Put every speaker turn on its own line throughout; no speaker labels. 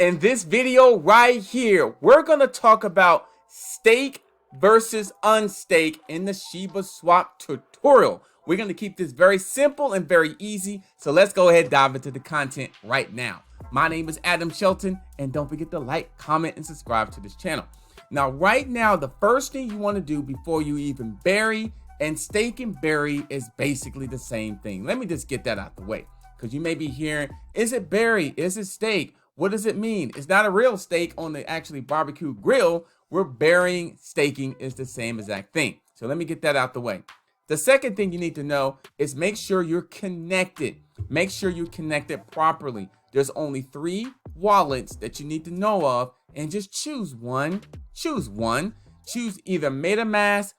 In this video right here, we're going to talk about stake versus unstake in the Shiba swap tutorial. We're going to keep this very simple and very easy. So let's go ahead and dive into the content right now. My name is Adam Shelton, and don't forget to like, comment, and subscribe to this channel. Now, right now, the first thing you want to do before you even bury and stake and bury is basically the same thing. Let me just get that out the way, because you may be hearing, is it bury? Is it stake? What does it mean? It's not a real stake on the actually barbecue grill. We're burying, staking is the same exact thing. So let me get that out the way. The second thing you need to know is make sure you're connected. Make sure you're connected properly. There's only 3 wallets that you need to know of, and just choose one. Choose one. Choose either MetaMask,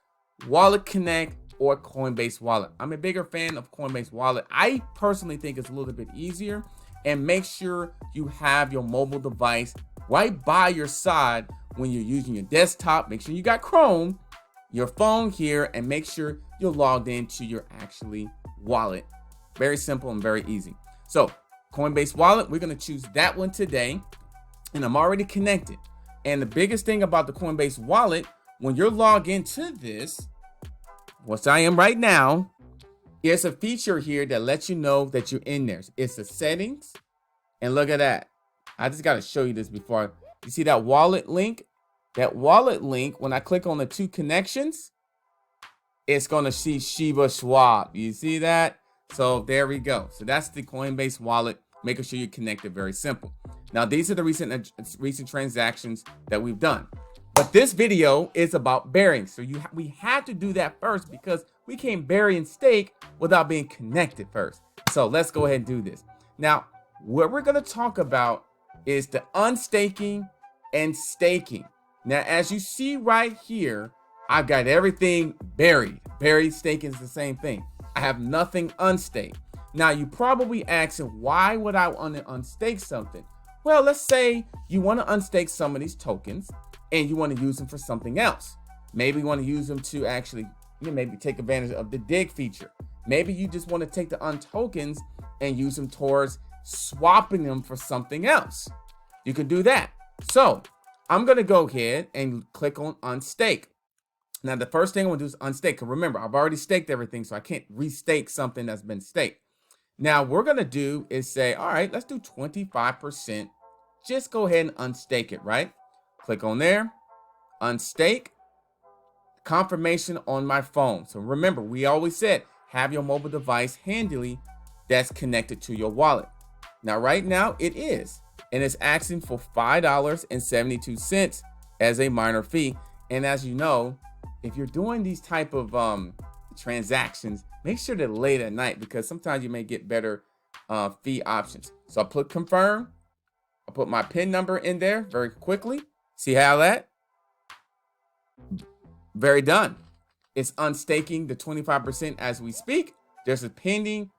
Wallet Connect, or Coinbase Wallet. I'm a bigger fan of Coinbase Wallet. I personally think it's a little bit easier. And make sure you have your mobile device right by your side when you're using your desktop. Make sure you got Chrome, your phone here, and make sure you're logged into your actually wallet. Very simple and very easy. So Coinbase Wallet, we're going to choose that one today. And I'm already connected. And the biggest thing about the Coinbase Wallet, when you're logged into this, which I am right now, there's a feature here that lets you know that you're in there. It's the settings, and look at that. I just got to show you this before. You see that wallet link? That wallet link, when I click on the 2 connections, it's going to see Shiba Swap. You see that? So there we go. So that's the Coinbase Wallet, making sure you're connected. Very simple. Now, these are the recent transactions that we've done. But this video is about burying. So we had to do that first because we can't bury and stake without being connected first. So let's go ahead and do this. Now, what we're going to talk about is the unstaking and staking. Now, as you see right here, I've got everything buried. Buried, staking is the same thing. I have nothing unstaked. Now, you probably asking, why would I want to unstake something? Well, let's say you want to unstake some of these tokens and you want to use them for something else. Maybe you want to use them to actually, maybe take advantage of the dig feature. Maybe you just want to take the untokens and use them towards swapping them for something else. You can do that. So I'm going to go ahead and click on unstake. Now, the first thing I want to do is unstake. Because remember, I've already staked everything, so I can't restake something that's been staked. Now, what we're going to do is say, all right, let's do 25%. Just go ahead and unstake it, right? Click on there, unstake, confirmation on my phone. So remember, we always said, have your mobile device handily that's connected to your wallet. Now, right now it is, and it's asking for $5.72 as a minor fee. And as you know, if you're doing these type of transactions, make sure they're late at night because sometimes you may get better fee options. So I put confirm. I put my PIN number in there very quickly. See how that? Very done. It's unstaking the 25% as we speak. There's a pending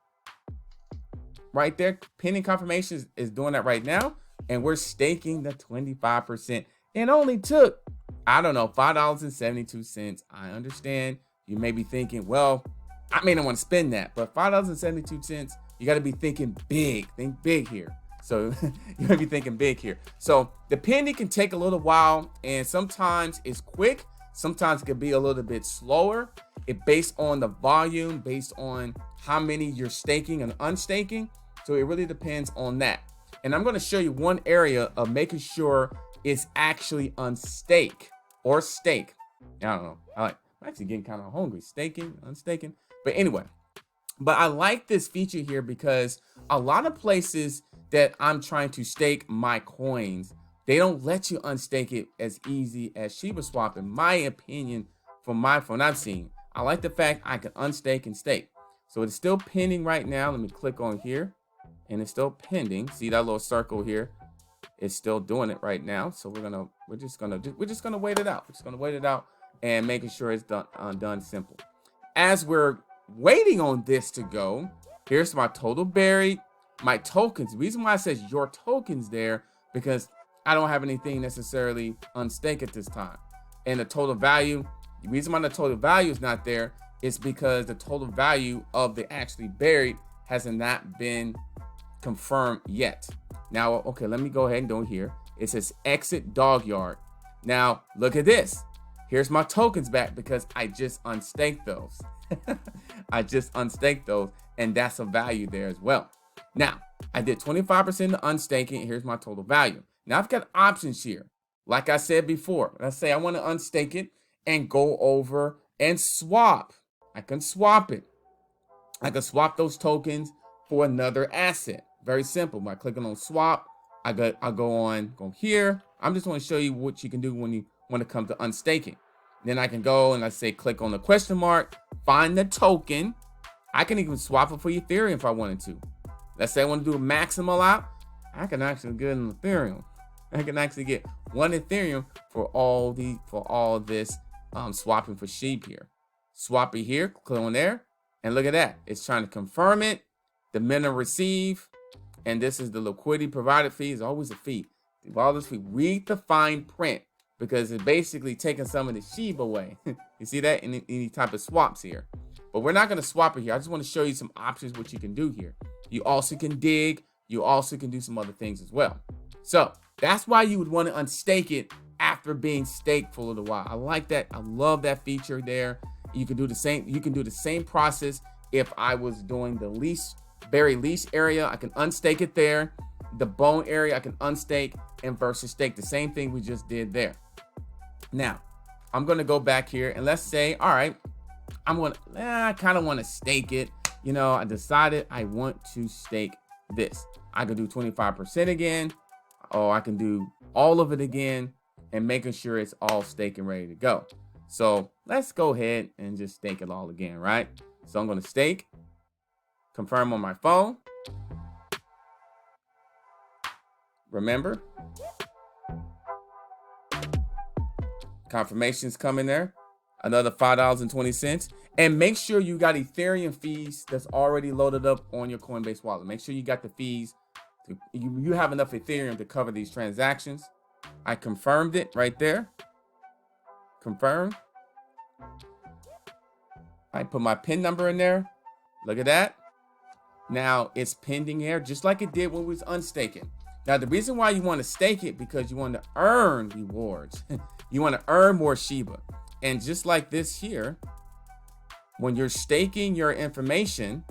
right there. Pending confirmation is doing that right now. And we're staking the 25%. It only took, I don't know, $5.72. I understand. You may be thinking, well, I may not want to spend that, but $5.72, you got to be thinking big. Think big here. So you're gonna be thinking big here. So the pending can take a little while, and sometimes it's quick. Sometimes it can be a little bit slower. It based on the volume, based on how many you're staking and unstaking. So it really depends on that. And I'm going to show you one area of making sure it's actually unstake or stake. I don't know. I'm actually getting kind of hungry. Staking, unstaking. But anyway, but I like this feature here because a lot of places that I'm trying to stake my coins, they don't let you unstake it as easy as Shiba Swap, in my opinion, from what I've seen. I like the fact I can unstake and stake. So it's still pending right now. Let me click on here, and it's still pending. See that little circle here? It's still doing it right now. So we're just gonna wait it out. We're just gonna wait it out and making sure it's done simple. As we're waiting on this to go, here's my total buried. My tokens. The reason why it says your tokens there, because I don't have anything necessarily unstake at this time. And the total value, the reason why the total value is not there is because the total value of the actually buried has not been confirm yet. Now, okay, let me go ahead and do it here. It says exit dog yard. Now, look at this. Here's my tokens back because I just unstaked those. I just unstaked those, and that's a value there as well. Now, I did 25% of unstaking. Here's my total value. Now, I've got options here. Like I said before, let's say I want to unstake it and go over and swap. I can swap it. I can swap those tokens for another asset. Very simple. By clicking on swap, I go here. I'm just want to show you what you can do when it comes to unstaking. Then I can go and let's say click on the question mark, find the token. I can even swap it for Ethereum if I wanted to. Let's say I want to do a maximal out. I can actually get an Ethereum. I can actually get one Ethereum for all this swapping for SHIB here. Swap it here, click on there, and look at that. It's trying to confirm it. The minimum receive, and this is the liquidity provided fee. Is always a fee. All this fee. Read the fine print because it's basically taking some of the SHIB away. You see that in any type of swaps here. But we're not going to swap it here. I just want to show you some options what you can do here. You also can dig. You also can do some other things as well. So that's why you would want to unstake it after being staked for a little while. I like that. I love that feature there. You can do the same. You can do the same process if I was doing the berry leash area. I can unstake it there. The bone area I can unstake and versus stake. The same thing we just did there. Now I'm going to go back here and let's say, all right, I kind of want to stake it. You know, I decided I want to stake this. I could do 25% again, or I can do all of it again and making sure it's all staked and ready to go. So let's go ahead and just stake it all again, right? So I'm going to stake, confirm on my phone. Remember, confirmations coming there, another $5.20. And make sure you got Ethereum fees that's already loaded up on your Coinbase wallet. Make sure you got the fees. You have enough Ethereum to cover these transactions. I confirmed it right there. Confirm. I put my PIN number in there. Look at that. Now it's pending here, just like it did when we was unstaking. Now the reason why you want to stake it because you want to earn rewards. You want to earn more Shiba. And just like this here, when you're staking your information,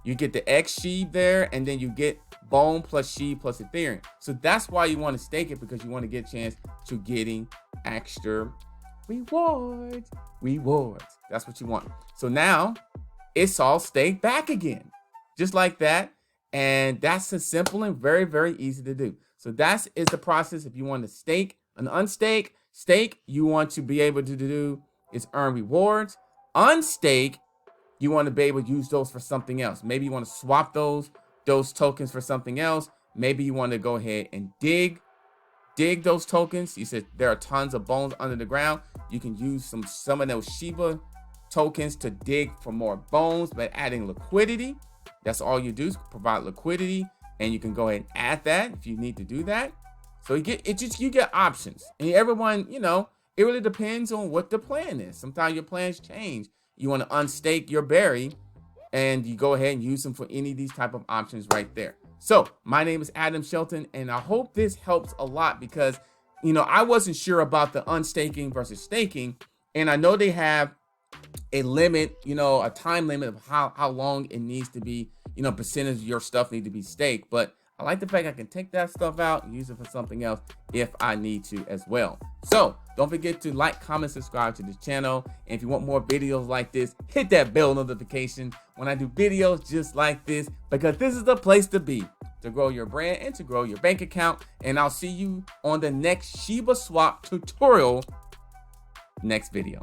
you get the 𝐒𝐭𝐫𝐿 there, and then you get Bone plus SHIB plus Ethereum. So that's why you want to stake it, because you want to get a chance to getting extra rewards. That's what you want. So now it's all staked back again, just like that. And that's a simple and very, very easy to do. So that is the process. If you want to stake an unstake, you want to be able to do is earn rewards. Unstake, you want to be able to use those for something else. Maybe you want to swap those tokens for something else. Maybe you want to go ahead and dig those tokens. You said there are tons of bones under the ground. You can use some of those Shiba tokens to dig for more bones by adding liquidity. That's all you do is provide liquidity, and you can go ahead and add that if you need to do that. So you get options, and everyone, you know, it really depends on what the plan is. Sometimes your plans change. You want to unstake your berry, and you go ahead and use them for any of these type of options right there. So my name is Adam Shelton, and I hope this helps a lot because, you know, I wasn't sure about the unstaking versus staking, and I know they have a limit, you know, a time limit of how long it needs to be, you know, percentage of your stuff need to be staked. But I like the fact I can take that stuff out and use it for something else if I need to as well. So don't forget to like, comment, subscribe to this channel. And if you want more videos like this, hit that bell notification when I do videos just like this, because this is the place to be to grow your brand and to grow your bank account. And I'll see you on the next Shiba Swap tutorial next video.